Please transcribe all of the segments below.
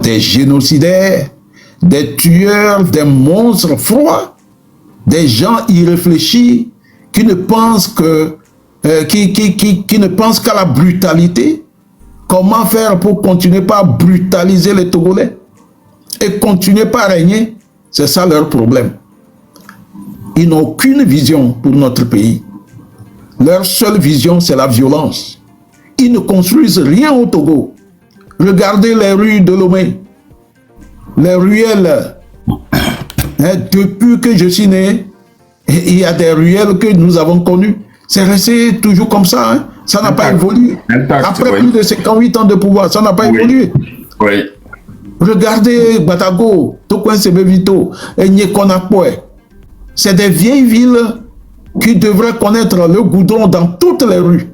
des génocidaires, des tueurs, des monstres froids, des gens irréfléchis qui ne pensent que qui ne pensent qu'à la brutalité. Comment faire pour continuer par brutaliser les Togolais et continuer par régner? C'est ça leur problème. Ils n'ont aucune vision pour notre pays. Leur seule vision, c'est la violence. Ils ne construisent rien au Togo. Regardez les rues de Lomé, les ruelles. Depuis que je suis né, il y a des ruelles que nous avons connues. C'est resté toujours comme ça. Hein? Ça n'a pas évolué. Après plus de 58 ans de pouvoir, ça n'a pas évolué. Oui. Regardez Batago, Tokwen Sebevito et Nyekonakwe. C'est des vieilles villes qui devraient connaître le goudron dans toutes les rues.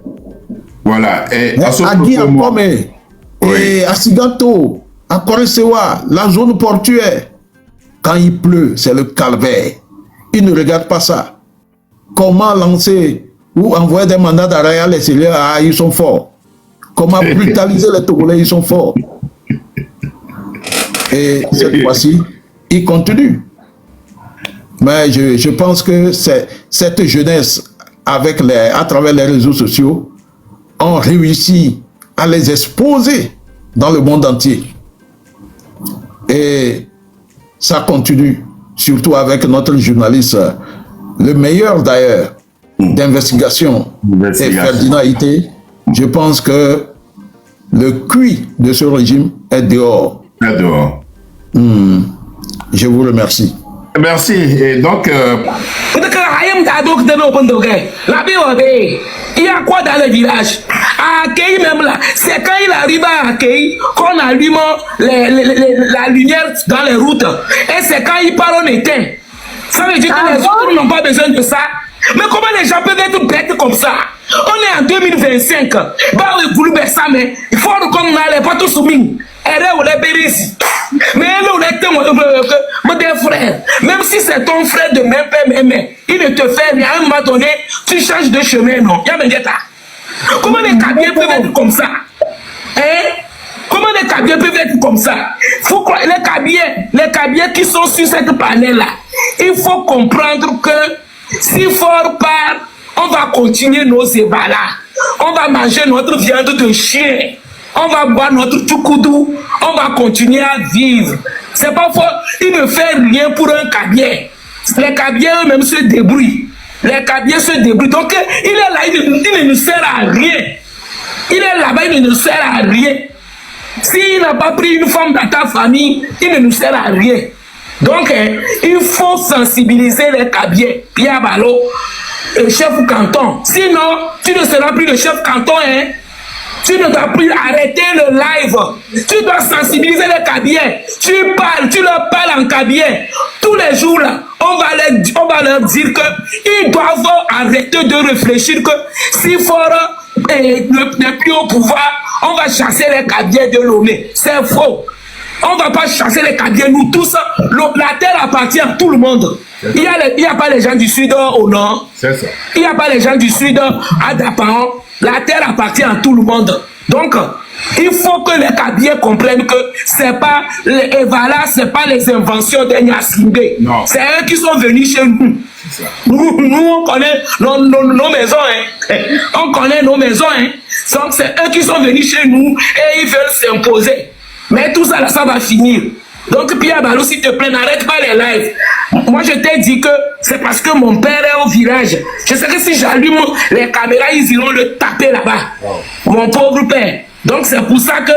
Voilà. Et à Guiakome, et à Sigato, à Koresewa, la zone portuaire. Quand il pleut, c'est le calvaire. Ils ne regardent pas ça. Comment lancer ou envoyer des mandats d'arrêt à l'extérieur, ils sont forts. Comment brutaliser les Togolais, ils sont forts. Et cette fois-ci, ils continuent. Mais je pense que cette jeunesse, à travers les réseaux sociaux, ont réussi à les exposer dans le monde entier. Et ça continue, surtout avec notre journaliste, le meilleur d'ailleurs, d'investigation, et Ferdinand Ité. Je pense que le QI de ce régime est dehors. Je vous remercie. Merci. Et donc... Il y a quoi dans le village? À Akei même là, c'est quand il arrive à Akei qu'on allume la lumière dans les routes. Et c'est quand il part, on éteint. Ça veut dire que les autres n'ont pas besoin de ça. Mais comment les gens peuvent être bêtes comme ça? On est en 2025. Bah, il faut qu'on n'allait pas tous soumis. Mais frère, même si c'est ton frère de même père, il ne te fait rien. À un moment donné, tu changes de chemin, non? Comment les Kabyles peuvent être comme ça? Hein? Comment les Kabyles peuvent être comme ça? Faut que les Kabyles qui sont sur cette planète-là, il faut comprendre que si fort part, on va continuer nos ébats-là. On va manger notre viande de chien. On va boire notre tchoukoudou, on va continuer à vivre. C'est pas fort, il ne fait rien pour un Kabyle. Les Kabyles eux-mêmes se débrouillent. Les Kabyles se débrouillent. Donc il est là, il ne nous sert à rien. Il est là-bas, il ne nous sert à rien. S'il n'a pas pris une femme dans ta famille, il ne nous sert à rien. Donc il faut sensibiliser les Kabyles. Pierre Balo, le chef canton. Sinon, tu ne seras plus le chef canton, hein. Tu ne dois plus arrêter le live. Tu dois sensibiliser les Kabyles. Tu leur parles en Kabyle. Tous les jours, là, on va leur dire qu'ils doivent arrêter de réfléchir que si fort n'est plus au pouvoir, on va chasser les Kabyles de Lomé. C'est faux. On ne va pas chasser les Kabyles, nous tous. La terre appartient à tout le monde. Il n'y a pas les gens du sud au nord. Il n'y a pas les gens du sud à Dapan. La terre appartient à tout le monde. Donc, il faut que les Kabyles comprennent que c'est pas les Evala, c'est pas les inventions des Nyasinde. C'est eux qui sont venus chez nous. Nous, on connaît nos maisons. Hein. On connaît nos maisons. Hein. Donc, c'est eux qui sont venus chez nous et ils veulent s'imposer. Mais tout ça, là, ça va finir. Donc, Pierre Balou, s'il te plaît, n'arrête pas les lives. Moi, je t'ai dit que c'est parce que mon père est au village. Je sais que si j'allume les caméras, ils iront le taper là-bas. Mon pauvre père. Donc, c'est pour ça que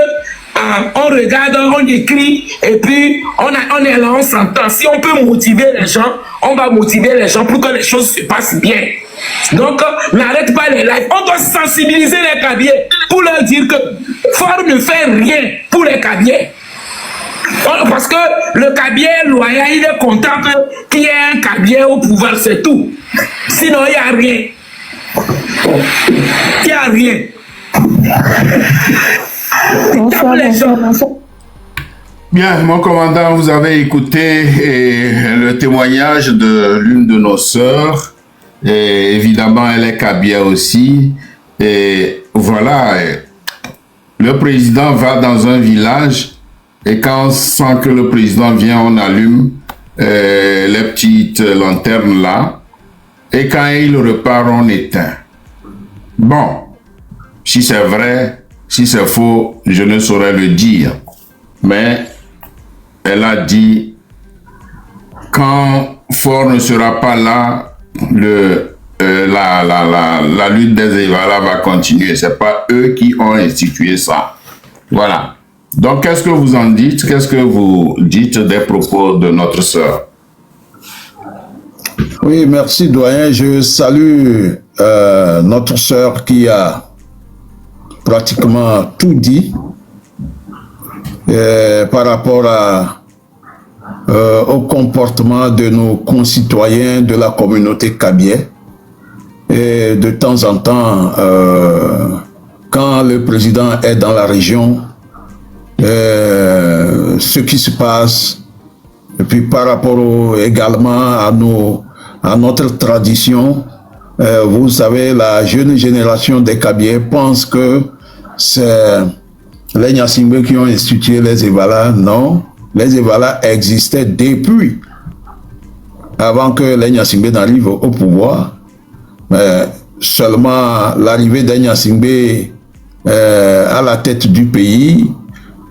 on regarde, on écrit, et puis on est là, on s'entend. Si on peut motiver les gens, on va motiver les gens pour que les choses se passent bien. Donc, n'arrête pas les lives. On doit sensibiliser les Kabyles pour leur dire que Fort ne fait rien pour les Kabyles. Parce que le Kabyle loyal, il est content qu'il y ait un Kabyle au pouvoir, c'est tout. Sinon, il n'y a rien. Il n'y a rien. Bien, mon commandant, vous avez écouté le témoignage de l'une de nos sœurs. Et évidemment, elle est Kabyle aussi. Et voilà, le président va dans un village Et quand on sent que le président vient, on allume les petites lanternes là. Et quand il repart, on éteint. Bon, si c'est vrai, si c'est faux, je ne saurais le dire. Mais elle a dit, quand Faure ne sera pas là, la lutte des Evala va continuer. C'est pas eux qui ont institué ça. Voilà. Donc, qu'est-ce que vous en dites? Qu'est-ce que vous dites des propos de notre sœur? Oui, merci doyen. Je salue notre sœur qui a pratiquement tout dit par rapport au comportement de nos concitoyens de la communauté kabyé. Et de temps en temps, quand le président est dans la région, ce qui se passe, et puis par rapport également à notre tradition, vous savez, la jeune génération des Kabyé pense que c'est les Nyasingbe qui ont institué les Evala. Non, les Evala existaient depuis, avant que les Nyasingbe n'arrivent au pouvoir. Mais seulement l'arrivée des Nyasingbe à la tête du pays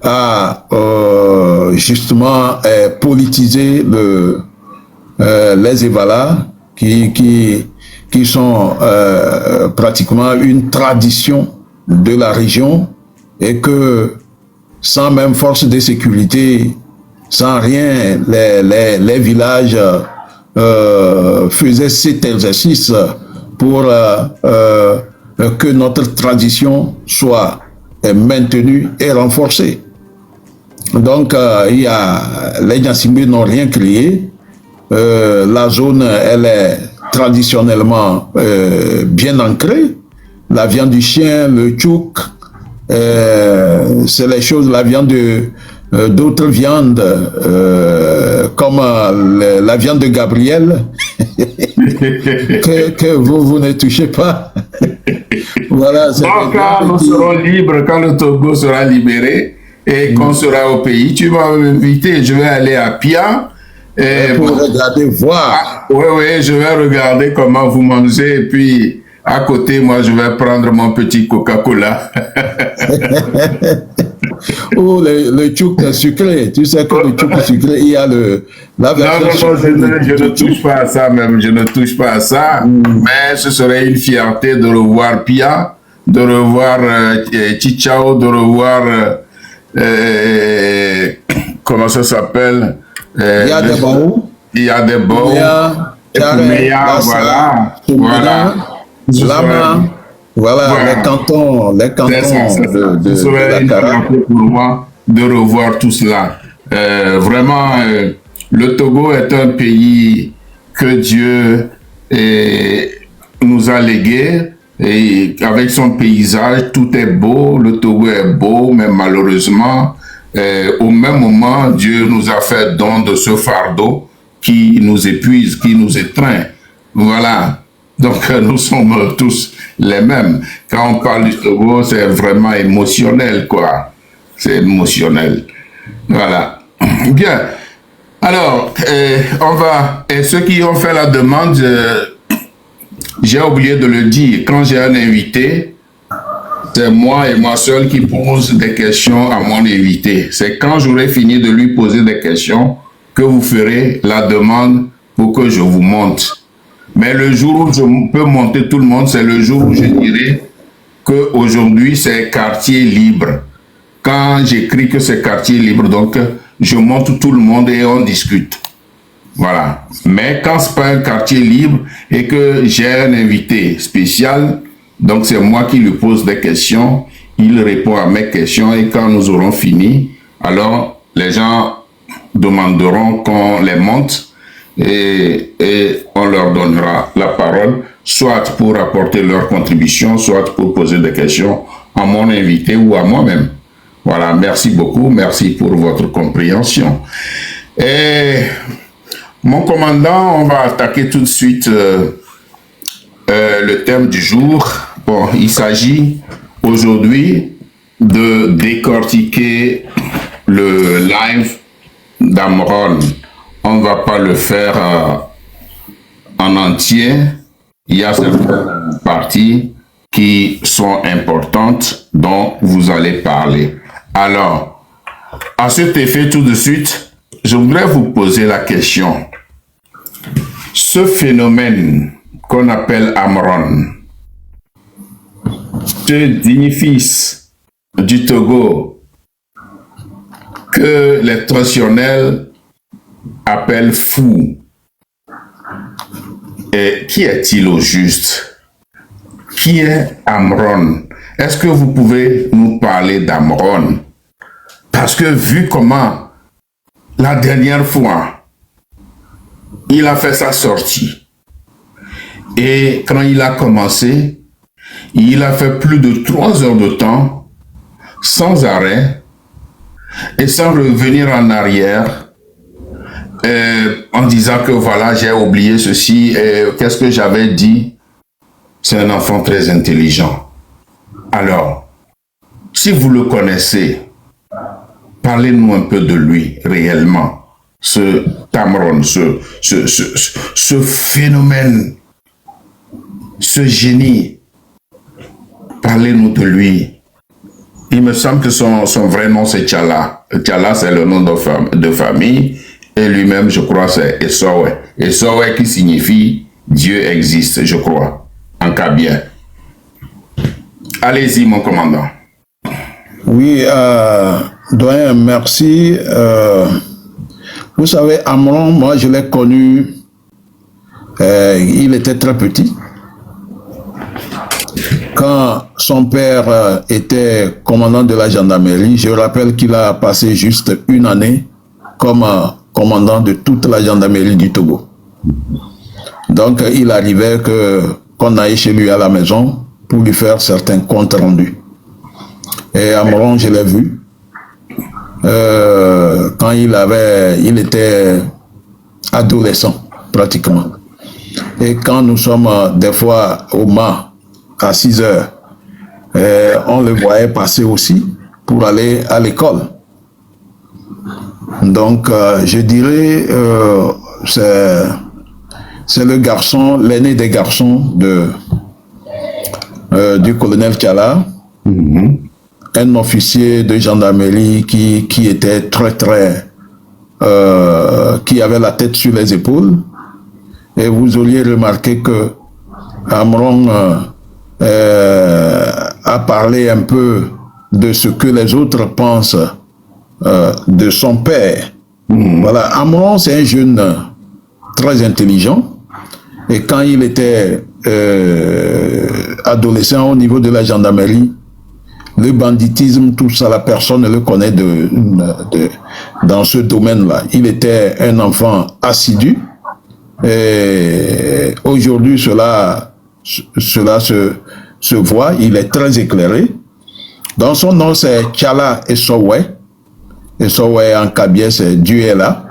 a justement politisé les Evala qui sont pratiquement une tradition de la région, et que sans même force de sécurité, sans rien, les villages faisaient cet exercice pour que notre tradition soit maintenue et renforcée. Donc, les Nyasingbe n'ont rien créé. La zone, elle est traditionnellement bien ancrée. La viande du chien, le tchouk, c'est les choses, la viande d'autres viandes, comme la viande de Gabriel, que vous ne touchez pas. Voilà. Donc, quand nous serons libres, quand le Togo sera libéré et qu'on sera au pays, tu vas m'inviter, je vais aller à Pia. Pour regarder, voir. Oui, je vais regarder comment vous mangez, et puis à côté, moi, je vais prendre mon petit Coca-Cola. Ou le tchouk sucré. Tu sais que le tchouk sucré, il y a la version je ne touche pas à ça même, je ne touche pas à ça. Mais ce serait une fierté de revoir Pia, de revoir Chichao, de revoir comment ça s'appelle, il y a des baous. Il y a des baous. Voilà. Lama. Voilà, les cantons ce serait une fierté pour moi de revoir tout cela. Vraiment, le Togo est un pays que Dieu nous a légué, et avec son paysage, tout est beau, le Togo est beau, mais malheureusement, au même moment, Dieu nous a fait don de ce fardeau qui nous épuise, qui nous étreint. Voilà. Donc, nous sommes tous les mêmes. Quand on parle du Togo, c'est vraiment émotionnel, quoi. C'est émotionnel. Voilà. Bien. Alors, on va... Et ceux qui ont fait la demande, j'ai oublié de le dire. Quand j'ai un invité, c'est moi et moi seul qui pose des questions à mon invité. C'est quand j'aurai fini de lui poser des questions que vous ferez la demande pour que je vous monte. Mais le jour où je peux monter tout le monde, c'est le jour où je dirai qu'aujourd'hui, c'est quartier libre. Quand j'écris que c'est quartier libre, donc je monte tout le monde et on discute. Voilà. Mais quand ce n'est pas un quartier libre et que j'ai un invité spécial, donc c'est moi qui lui pose des questions, il répond à mes questions, et quand nous aurons fini, alors les gens demanderont qu'on les monte, et on leur donnera la parole, soit pour apporter leur contribution, soit pour poser des questions à mon invité ou à moi-même. Voilà, merci beaucoup, merci pour votre compréhension. Et mon commandant, on va attaquer tout de suite le thème du jour. Bon, il s'agit aujourd'hui de décortiquer le live d'Amron, on ne va pas le faire en entier. Il y a certaines parties qui sont importantes dont vous allez parler. Alors, à cet effet, tout de suite, je voudrais vous poser la question. Ce phénomène qu'on appelle Amron, ce digne fils du Togo que les traditionnels appellent fou, et qui est-il au juste? Qui est Amron? Est-ce que vous pouvez nous parler d'Amron? Parce que vu comment la dernière fois il a fait sa sortie et quand il a commencé, il a fait plus de 3 heures de temps sans arrêt et sans revenir en arrière en disant que voilà, j'ai oublié ceci et qu'est-ce que j'avais dit. C'est un enfant très intelligent. Alors, si vous le connaissez, parlez-nous un peu de lui réellement, ce Amron, ce phénomène, ce génie. Parlez-nous de lui. Il me semble que son vrai nom c'est Tchala. Tchala c'est le nom de famille et lui-même je crois c'est Essowe. Essowe qui signifie Dieu existe, je crois, en kabien. Allez-y mon commandant. Oui, doyen, merci. Vous savez, Amron, moi je l'ai connu, il était très petit. Quand son père était commandant de la gendarmerie, je rappelle qu'il a passé juste 1 année comme commandant de toute la gendarmerie du Togo. Donc il arrivait qu'on aille chez lui à la maison pour lui faire certains comptes rendus. Et Amron, je l'ai vu. Quand il était adolescent, pratiquement. Et quand nous sommes des fois au Mans, à 6 heures, on le voyait passer aussi pour aller à l'école. Donc, je dirais, c'est le garçon, l'aîné des garçons du colonel Tchala. Un officier de gendarmerie qui était qui avait la tête sur les épaules. Et vous auriez remarqué que Amron a parlé un peu de ce que les autres pensent de son père. Voilà, Amron, c'est un jeune très intelligent. Et quand il était adolescent au niveau de la gendarmerie, le banditisme, tout ça, la personne ne le connaît dans ce domaine-là. Il était un enfant assidu. Et aujourd'hui, cela se voit. Il est très éclairé. Dans son nom, c'est Tchala Essowe. Essowe en kabien, c'est Dieu est là.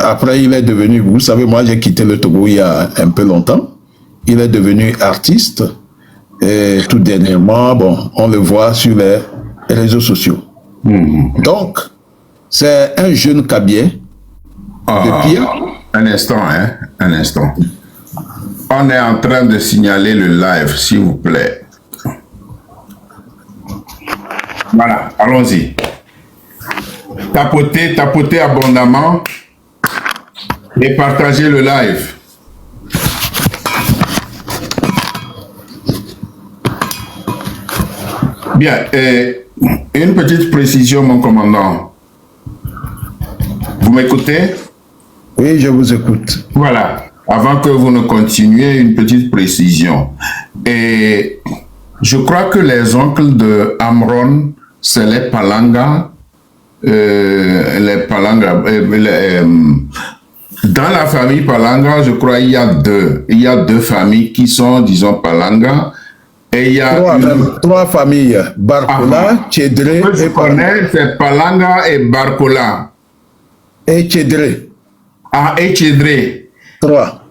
Après, il est devenu, vous savez, moi j'ai quitté le Togo il y a un peu longtemps. Il est devenu artiste. Et tout dernièrement, bon, on le voit sur les réseaux sociaux. Donc, c'est un jeune kabien de Pia. Un instant, hein, un instant. On est en train de signaler le live, s'il vous plaît. Voilà, allons-y. Tapotez abondamment et partagez le live. Bien, une petite précision, mon commandant. Vous m'écoutez? Oui, je vous écoute. Voilà. Avant que vous ne continuiez, une petite précision. Et je crois que les oncles de Amron, c'est les Palanga. Les Palanga. Dans la famille Palanga, je crois qu'il y a deux. Il y a 2 familles qui sont, disons, Palanga. Et il y a 3 familles. Barkola, Tchedré et Palanga. C'est Palanga et Barkola. Et Tchedré. Ah, et Tchedré. 3.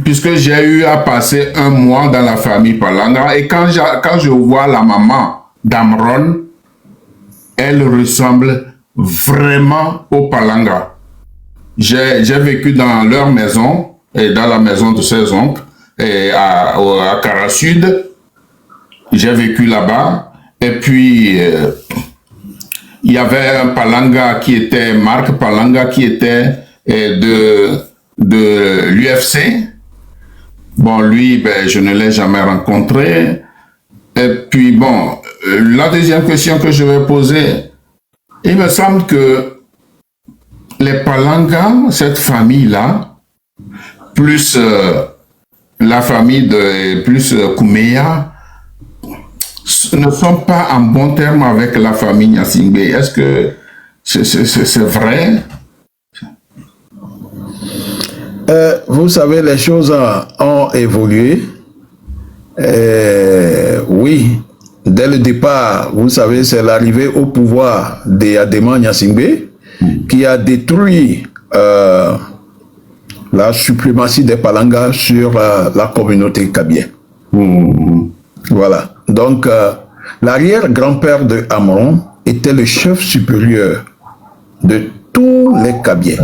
Puisque j'ai eu à passer 1 mois dans la famille Palanga, et quand je vois la maman d'Amron, elle ressemble vraiment au Palanga. J'ai vécu dans leur maison, et dans la maison de ses oncles, et à Kara Sud. J'ai vécu là-bas. Et puis, il y avait un Palanga qui était, Marc Palanga, qui était de l'UFC. Bon, lui, ben, je ne l'ai jamais rencontré. Et puis, bon, la deuxième question que je vais poser, il me semble que les Palanga, cette famille-là, plus la famille de Koumeya, ne sont pas en bon terme avec la famille Gnassingbé. Est-ce que c'est vrai? Vous savez, les choses ont évolué. Oui, dès le départ, vous savez, c'est l'arrivée au pouvoir d'Adema Gnassingbé qui a détruit la suprématie des Palanga sur la communauté kabyé. Voilà. Donc, l'arrière-grand-père de Amron était le chef supérieur de tous les Kabyés.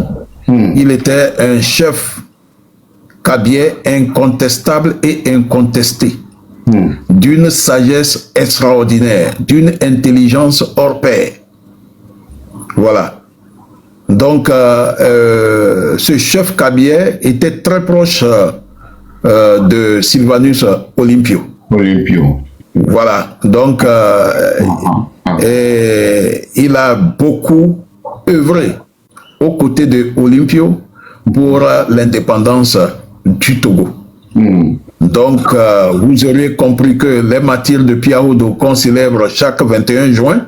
Il était un chef Kabyé incontestable et incontesté, d'une sagesse extraordinaire, d'une intelligence hors pair. Voilà. Donc, ce chef Kabyé était très proche de Sylvanus Olympio. Voilà, donc il a beaucoup œuvré aux côtés de Olympio pour l'indépendance du Togo. Donc, vous auriez compris que les martyrs de Piaodo qu'on célèbre chaque 21 juin,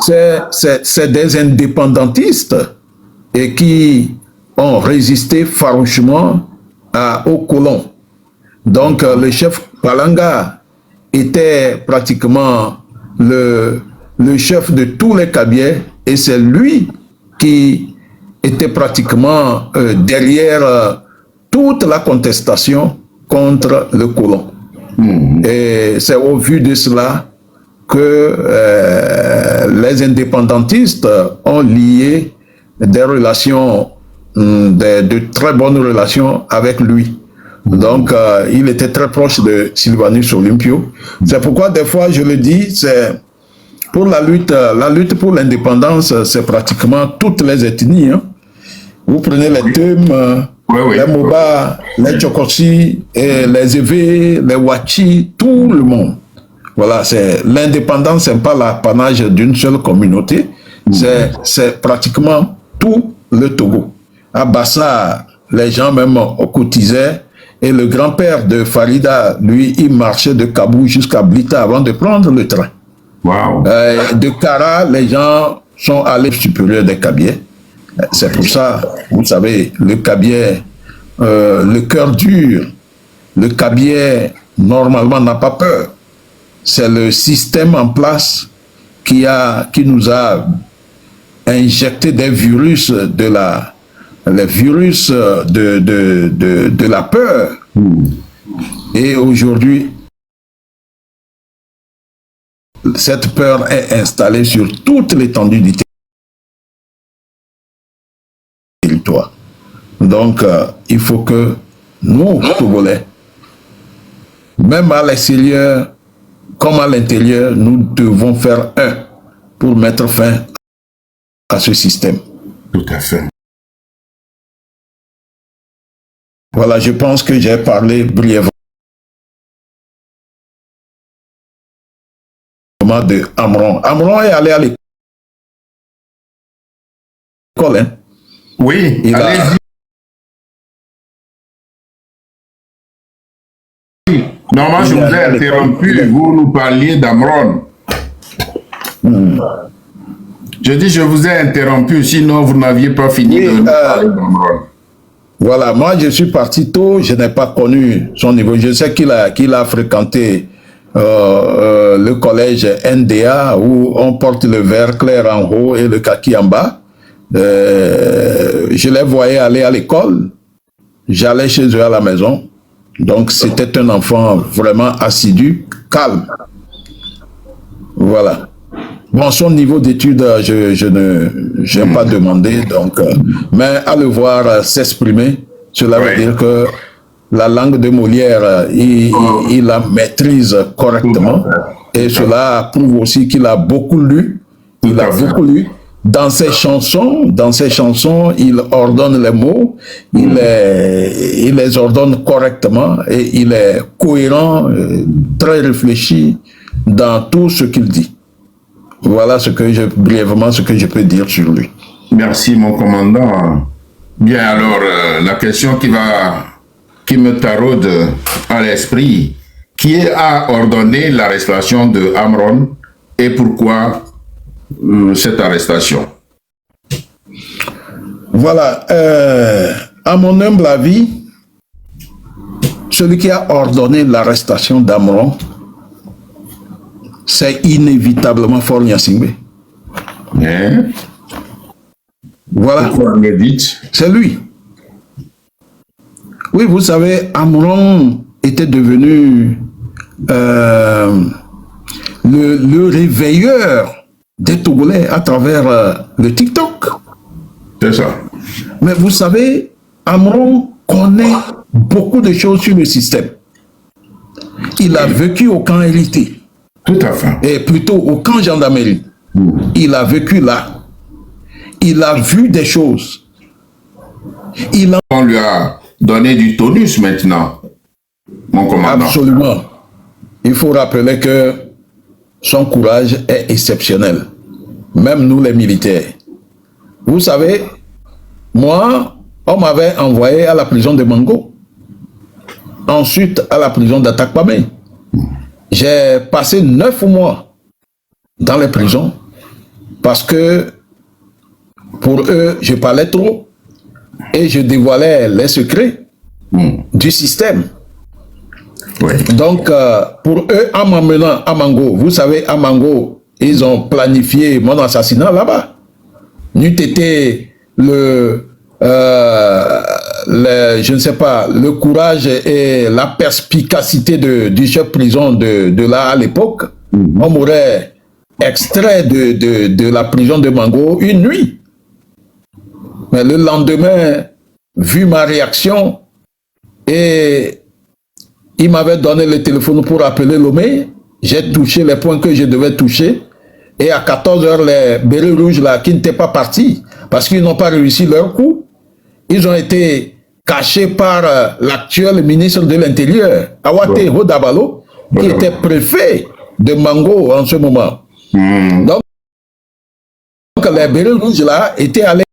c'est des indépendantistes et qui ont résisté farouchement aux colons. Donc, le chef Palanga était pratiquement le chef de tous les Kabyés et c'est lui qui était pratiquement derrière toute la contestation contre le colon. Et c'est au vu de cela que les indépendantistes ont lié des relations, de très bonnes relations avec lui. Donc, il était très proche de Sylvanus Olympio. C'est pourquoi, des fois, je le dis, c'est pour la lutte pour l'indépendance, c'est pratiquement toutes les ethnies. Hein. Vous prenez les Teum, les Moba, les Tchokosi, les Evé, les Wachi, tout le monde. Voilà, l'indépendance, c'est pas l'apanage d'une seule communauté, c'est pratiquement tout le Togo. À Bassa, les gens même cotisaient. Et le grand-père de Farida, lui, il marchait de Kabou jusqu'à Blita avant de prendre le train. Wow. De Kara, les gens sont allés supérieurs des Kabyés. C'est pour ça, vous savez, le Kabyé, le cœur dur, le Kabyé, normalement, n'a pas peur. C'est le système en place qui nous a injecté des virus les virus de la peur. Et aujourd'hui, cette peur est installée sur toute l'étendue du territoire. Donc, il faut que nous, Togolais, même à l'extérieur comme à l'intérieur, nous devons faire un pour mettre fin à ce système. Tout à fait. Voilà, je pense que j'ai parlé brièvement de Amron. Amron est allé à l'école. Hein? Oui, allez-y. Normalement, je vous ai interrompu, vous nous parliez d'Amron. Je dis, je vous ai interrompu, sinon vous n'aviez pas fini de nous parler d'Amron. Voilà, moi je suis parti tôt, je n'ai pas connu son niveau. Je sais qu'il a fréquenté le collège NDA où on porte le vert clair en haut et le kaki en bas. Je les voyais aller à l'école, j'allais chez eux à la maison. Donc c'était un enfant vraiment assidu, calme. Voilà. Bon, son niveau d'études, je n'ai pas demandé, donc, mais à le voir s'exprimer, cela veut dire que la langue de Molière, il la maîtrise correctement, et cela prouve aussi qu'il a beaucoup lu, il a beaucoup lu. Dans ses chansons, il ordonne les mots, il les ordonne correctement, et il est cohérent, très réfléchi dans tout ce qu'il dit. Voilà brièvement ce que je peux dire sur lui. Merci, mon commandant. Bien, alors, la question qui me taraude à l'esprit, qui a ordonné l'arrestation de Amron et pourquoi cette arrestation? Voilà, à mon humble avis, celui qui a ordonné l'arrestation d'Amron, c'est inévitablement Faure Gnassingbé. Voilà. Pourquoi me dites? C'est lui. Oui, vous savez, Amron était devenu le réveilleur des Togolais à travers le TikTok. C'est ça. Mais vous savez, Amron connaît beaucoup de choses sur le système. Il a vécu au camp Hérité. Tout à fait. Et plutôt au camp gendarmerie. Il a vécu là. Il a vu des choses. On lui a donné du tonus maintenant, mon commandant. Absolument. Il faut rappeler que son courage est exceptionnel. Même nous les militaires. Vous savez, moi, on m'avait envoyé à la prison de Mango. Ensuite, à la prison d'Atakpamé. J'ai passé 9 mois dans les prisons parce que pour eux, je parlais trop et je dévoilais les secrets du système. Oui. Donc, pour eux, en m'emmenant à Mango, vous savez, à Mango, ils ont planifié mon assassinat là-bas. N'eût été je ne sais pas, le courage et la perspicacité du chef prison de là à l'époque, on m'aurait extrait de la prison de Mango une nuit. Mais le lendemain, vu ma réaction, et il m'avait donné le téléphone pour appeler Lomé, j'ai touché les points que je devais toucher, et à 14 h, les bérets rouges là, qui n'étaient pas partis, parce qu'ils n'ont pas réussi leur coup, ils ont été cachés par l'actuel ministre de l'Intérieur, Awate Hodabalo, qui était préfet de Mango en ce moment. Donc, les bérets rouges là étaient allés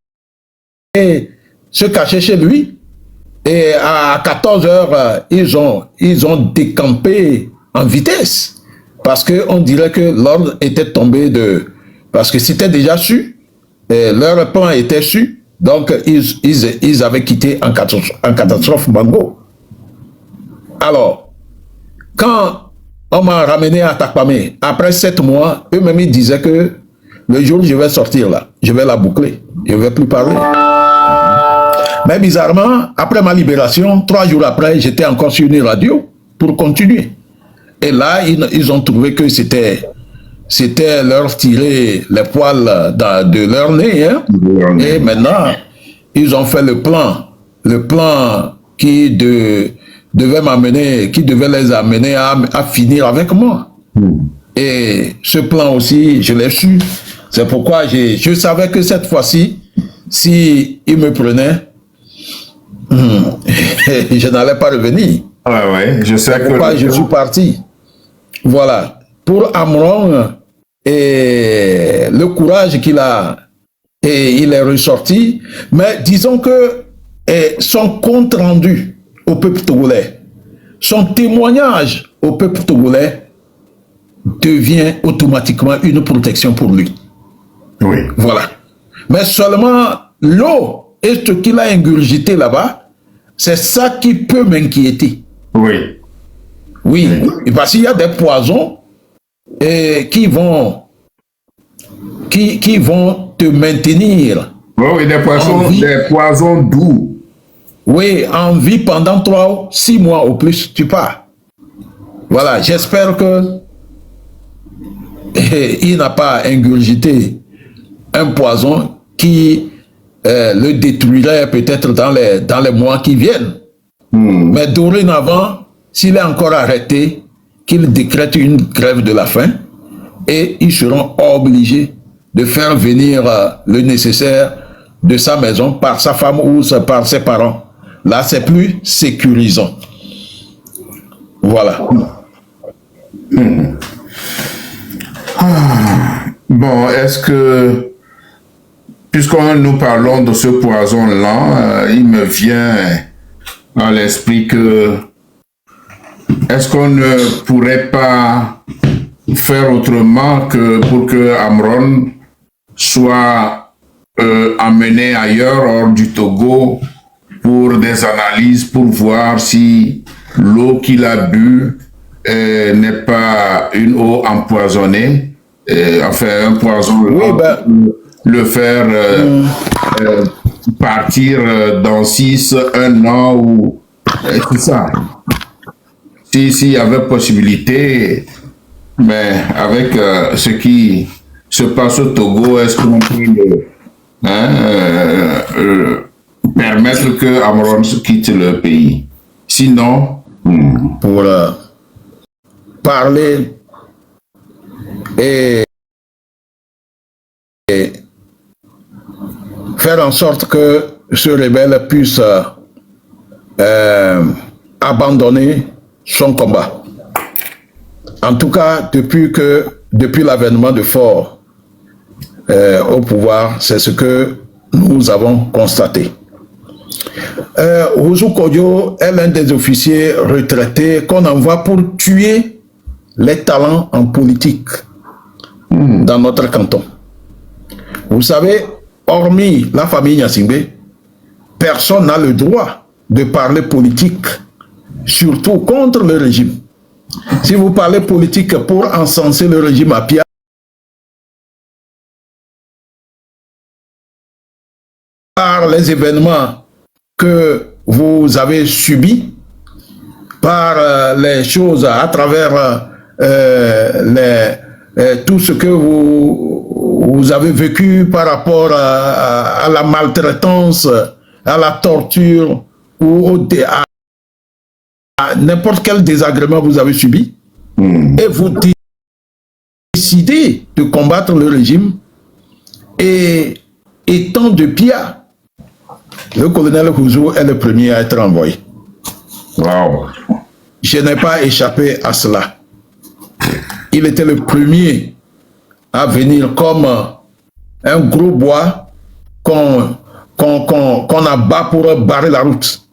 se cacher chez lui, et à 14 h, ils ont décampé en vitesse, parce qu'on dirait que l'ordre était tombé parce que c'était déjà su, et leur plan était su. Donc, ils avaient quitté en catastrophe Mango. Alors, quand on m'a ramené à Takpamé, après 7 mois, eux-mêmes ils disaient que le jour où je vais sortir là, je vais la boucler, je ne vais plus parler. Mais bizarrement, après ma libération, 3 jours après, j'étais encore sur une radio pour continuer. Et là, ils ont trouvé que c'était leur tirer les poils de leur nez. Hein? Et maintenant, ils ont fait le plan qui devait m'amener, qui devait les amener à finir avec moi. Et ce plan aussi, je l'ai su. C'est pourquoi je savais que cette fois-ci, si ils me prenaient, je n'allais pas revenir. Ouais, je sais pourquoi je suis parti. Voilà. Pour Amron, et le courage qu'il a, et il est ressorti, mais disons que son compte rendu au peuple togolais, son témoignage au peuple togolais devient automatiquement une protection pour lui. Oui. Voilà. Mais seulement l'eau et ce qu'il a ingurgité là-bas, c'est ça qui peut m'inquiéter. Oui. Oui, parce qu'il y a des poisons qui vont te maintenir. Oui, des poisons doux. Oui, en vie pendant 3 ou 6 mois au plus, tu pars. Voilà, j'espère que et il n'a pas ingurgité un poison qui le détruirait peut-être dans les mois qui viennent. Mais dorénavant, s'il est encore arrêté, qu'il décrète une grève de la faim et ils seront obligés de faire venir le nécessaire de sa maison par sa femme ou par ses parents. Là, c'est plus sécurisant. Voilà. Bon, est-ce que, puisqu'on nous parlons de ce poison-là, il me vient à l'esprit que est-ce qu'on ne pourrait pas faire autrement que pour que Amron soit amené ailleurs, hors du Togo, pour des analyses, pour voir si l'eau qu'il a bu n'est pas une eau empoisonnée, enfin un poison, oui, le faire partir dans 6, 1 an, ou c'est ça. S'il y avait possibilité, mais avec ce qui se passe au Togo, est-ce qu'on peut permettre que Amron quitte le pays? Sinon, pour parler et faire en sorte que ce rebelle puisse abandonner son combat. En tout cas, depuis l'avènement de Faure au pouvoir, c'est ce que nous avons constaté. Ouzou Kodjo est l'un des officiers retraités qu'on envoie pour tuer les talents en politique dans notre canton. Vous savez, hormis la famille Nyasingbe, personne n'a le droit de parler politique, surtout contre le régime. Si vous parlez politique pour encenser le régime à Pia, par les événements que vous avez subis, par les choses à travers tout ce que vous avez vécu par rapport à la maltraitance, à la torture ou à n'importe quel désagrément vous avez subi, et vous décidez de combattre le régime, et étant de Pia, le colonel Ouzou est le premier à être envoyé. wow. Je n'ai pas échappé à cela. Il était le premier à venir comme un gros bois qu'on abat pour barrer la route.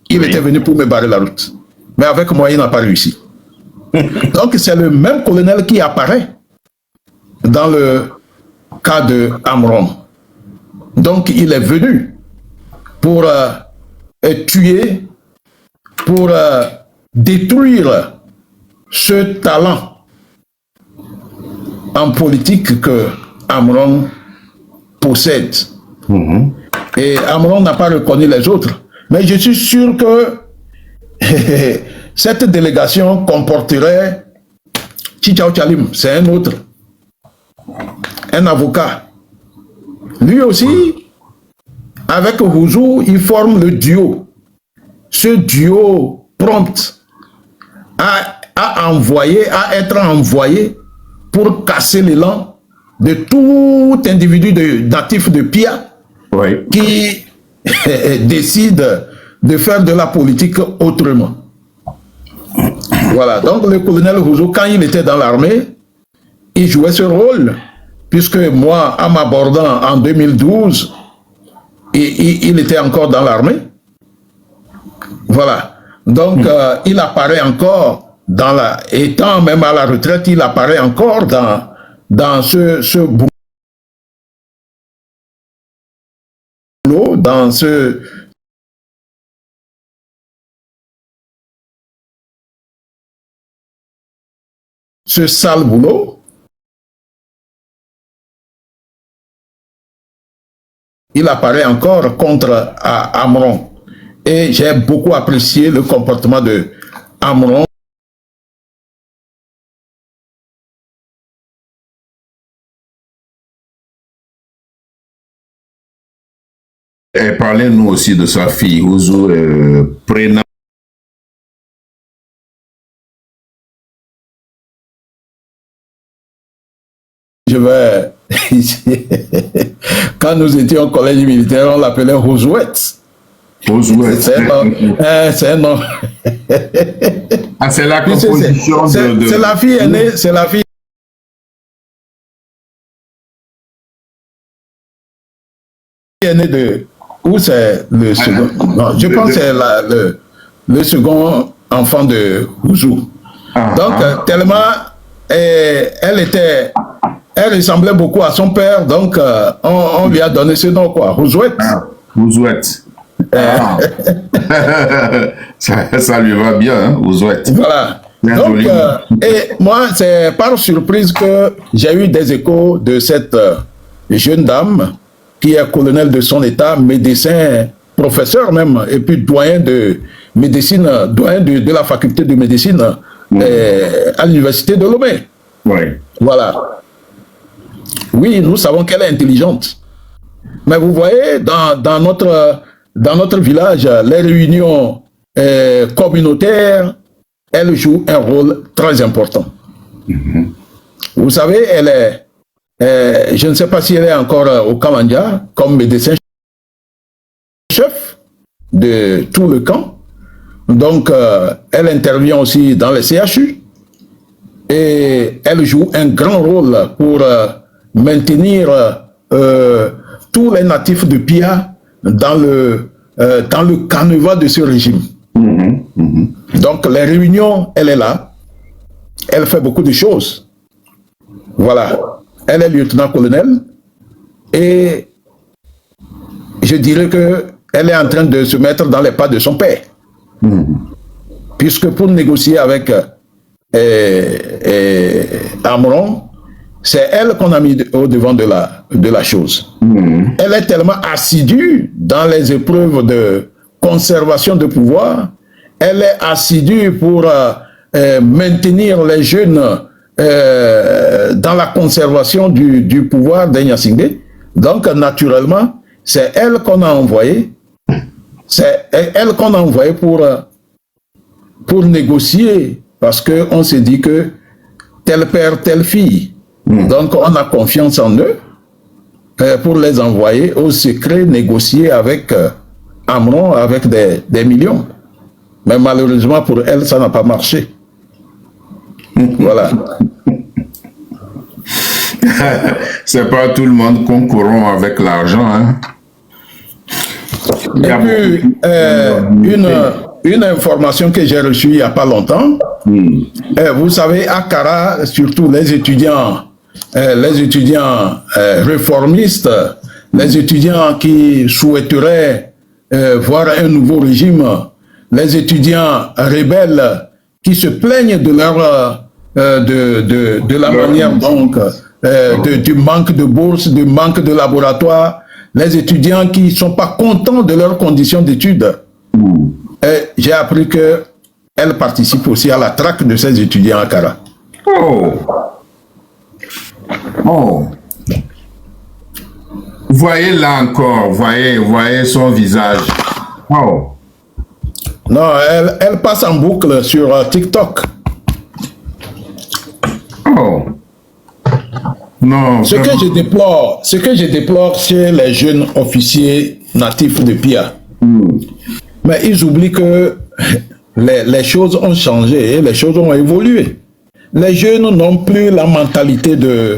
Il était venu pour me barrer la route. Mais avec moi, il n'a pas réussi. Donc, c'est le même colonel qui apparaît dans le cas de Amron. Donc, il est venu pour tuer, pour détruire ce talent en politique que Amron possède. Et Amron n'a pas reconnu les autres. Mais je suis sûr que cette délégation comporterait Chichao Chalim, c'est un autre, un avocat. Lui aussi, avec Ouzou, il forme le duo. Ce duo prompt à être envoyé pour casser l'élan de tout individu natif de Pia qui décide de faire de la politique autrement. Voilà, donc le colonel Ouzou, quand il était dans l'armée, il jouait ce rôle, puisque moi, en m'abordant en 2012, il était encore dans l'armée. Voilà. Donc, il apparaît encore, étant même à la retraite, il apparaît encore dans ce boulot, dans ce sale boulot. Il apparaît encore contre Amron. Et j'ai beaucoup apprécié le comportement de Amron. Et parlez-nous aussi de sa fille, Ouzou Prena. Je vais ici. Quand nous étions au collège militaire, on l'appelait Rouzouette. Rouzouette. C'est un nom. Ah, c'est la composition de... C'est la fille aînée, c'est la fille aînée de... Ou c'est le second... Non, je pense que c'est le second enfant de Ouzou. Donc, tellement elle ressemblait beaucoup à son père, donc on lui a donné ce nom, quoi, Rouzouette. Rouzouette. Ça lui va bien, hein, Ouzouette. Voilà. Donc, et moi, c'est par surprise que j'ai eu des échos de cette jeune dame qui est colonel de son état, médecin, professeur même, et puis doyen de médecine, doyen de la faculté de médecine à l'université de Lomé. Oui. Voilà. Oui, nous savons qu'elle est intelligente. Mais vous voyez, dans notre village, les réunions communautaires, elle joue un rôle très important. Vous savez, elle est, je ne sais pas si elle est encore au Kamanja, comme médecin chef de tout le camp. Donc, elle intervient aussi dans les CHU. Et elle joue un grand rôle pour maintenir tous les natifs de Pia dans le canevas de ce régime. Donc, les réunions, elle est là. Elle fait beaucoup de choses. Voilà. Elle est lieutenant-colonel. Et je dirais qu'elle est en train de se mettre dans les pas de son père. Puisque pour négocier avec Amron, c'est elle qu'on a mis au devant de la chose. Elle est tellement assidue dans les épreuves de conservation de pouvoir, elle est assidue pour maintenir les jeunes dans la conservation du pouvoir d'Ignassingbé. Donc, naturellement, c'est elle qu'on a envoyée. C'est elle qu'on a envoyée pour négocier, parce qu'on s'est dit que tel père, telle fille. Donc, on a confiance en eux pour les envoyer au secret négocier avec Amron, avec des millions. Mais malheureusement, pour elle, ça n'a pas marché. Voilà. C'est pas tout le monde concourant avec l'argent, hein. Et puis, une information que j'ai reçue il n'y a pas longtemps, vous savez, à Kara, surtout les étudiants réformistes, les étudiants qui souhaiteraient voir un nouveau régime, les étudiants rebelles qui se plaignent de leur de la manière donc du manque de bourse, du manque de laboratoire, les étudiants qui ne sont pas contents de leurs conditions d'études. J'ai appris qu'elle participe aussi à la traque de ces étudiants à Kara. Voyez là encore, voyez son visage. Non, elle passe en boucle sur TikTok. Non. Ce que je déplore chez les jeunes officiers natifs de Pia, mais ils oublient que les choses ont changé et les choses ont évolué. Les jeunes n'ont plus la mentalité des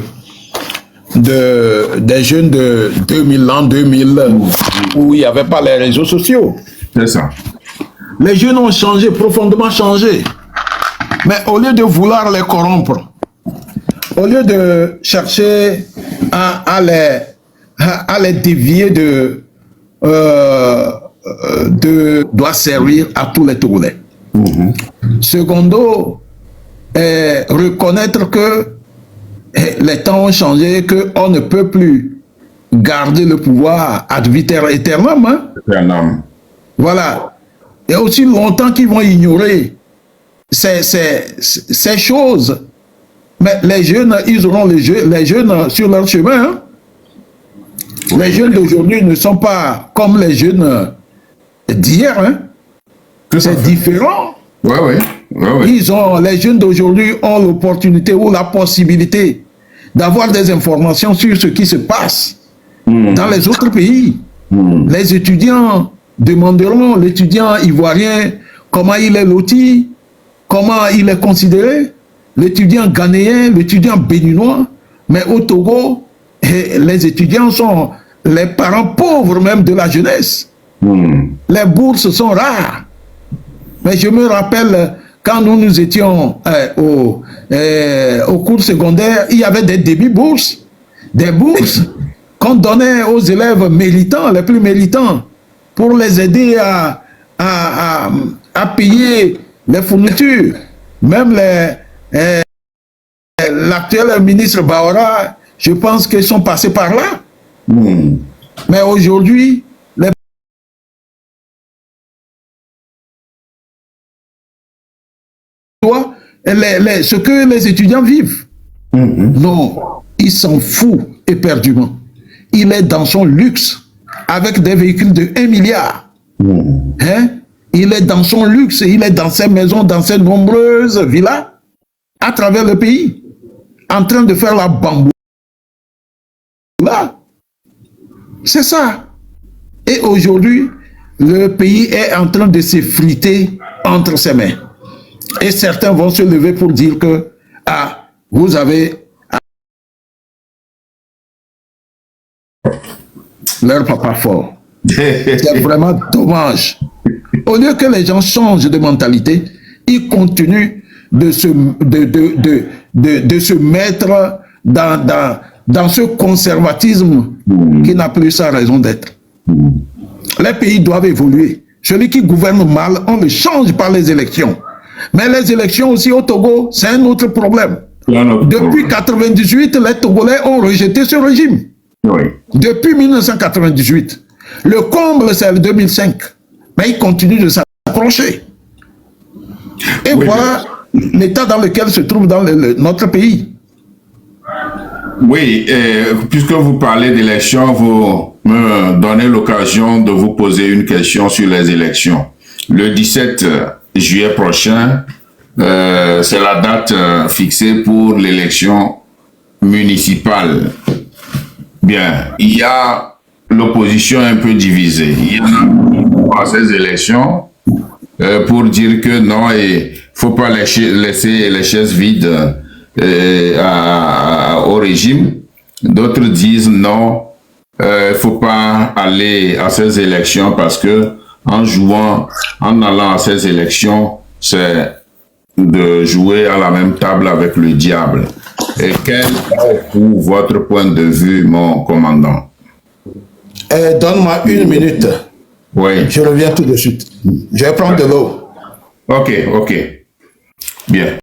jeunes de 2000 ans, 2000, où il n'y avait pas les réseaux sociaux. C'est ça. Les jeunes ont changé, profondément changé. Mais au lieu de vouloir les corrompre, au lieu de chercher à les dévier doit servir à tous les Togolais. Secondo, reconnaître que les temps ont changé, qu'on ne peut plus garder le pouvoir ad vitam aeternam. Voilà. Et aussi longtemps qu'ils vont ignorer ces choses. Mais les jeunes, ils auront les jeunes sur leur chemin. Les jeunes d'aujourd'hui ne sont pas comme les jeunes d'hier. Hein. C'est différent. Ouais. Les jeunes d'aujourd'hui ont l'opportunité ou la possibilité d'avoir des informations sur ce qui se passe dans les autres pays. Les étudiants demanderont, l'étudiant ivoirien, comment il est loti, comment il est considéré, l'étudiant ghanéen, l'étudiant béninois. Mais au Togo, les étudiants sont les parents pauvres même de la jeunesse. Les bourses sont rares. Mais je me rappelle, quand nous étions au cours secondaire, il y avait des débits-bourses, des bourses qu'on donnait aux élèves méritants, les plus méritants, pour les aider à payer les fournitures. Même l'actuel ministre Baora, je pense qu'ils sont passés par là. Mais aujourd'hui, ce que les étudiants vivent. Non, il s'en fout éperdument. Il est dans son luxe avec des véhicules de 1 milliard. Hein? Il est dans son luxe, il est dans ses maisons, dans ses nombreuses villas à travers le pays, en train de faire la bamboula. C'est ça. Et aujourd'hui, le pays est en train de s'effriter entre ses mains. Et certains vont se lever pour dire que vous avez leur papa fort. C'est vraiment dommage. Au lieu que les gens changent de mentalité, ils continuent de se mettre dans ce conservatisme qui n'a plus sa raison d'être. Les pays doivent évoluer. Celui qui gouverne mal, on le change par les élections. Mais les élections aussi au Togo, c'est un autre problème. Depuis 1998, les Togolais ont rejeté ce régime. Depuis 1998. Le comble, c'est le 2005. Mais ils continuent de s'approcher. Et voilà l'état dans lequel se trouve notre pays. Oui, puisque vous parlez d'élections, vous me donnez l'occasion de vous poser une question sur les élections. Le 17 juillet prochain, c'est la date fixée pour l'élection municipale. Bien, il y a l'opposition un peu divisée. Il y a à ces élections pour dire que non, il ne faut pas laisser les chaises vides au régime. D'autres disent non, il ne faut pas aller à ces élections parce que en allant à ces élections, c'est de jouer à la même table avec le diable. Et quel est pour votre point de vue, mon commandant? Donne-moi 1 minute. Oui. Je reviens tout de suite. Je vais prendre de l'eau. Ok. Bien.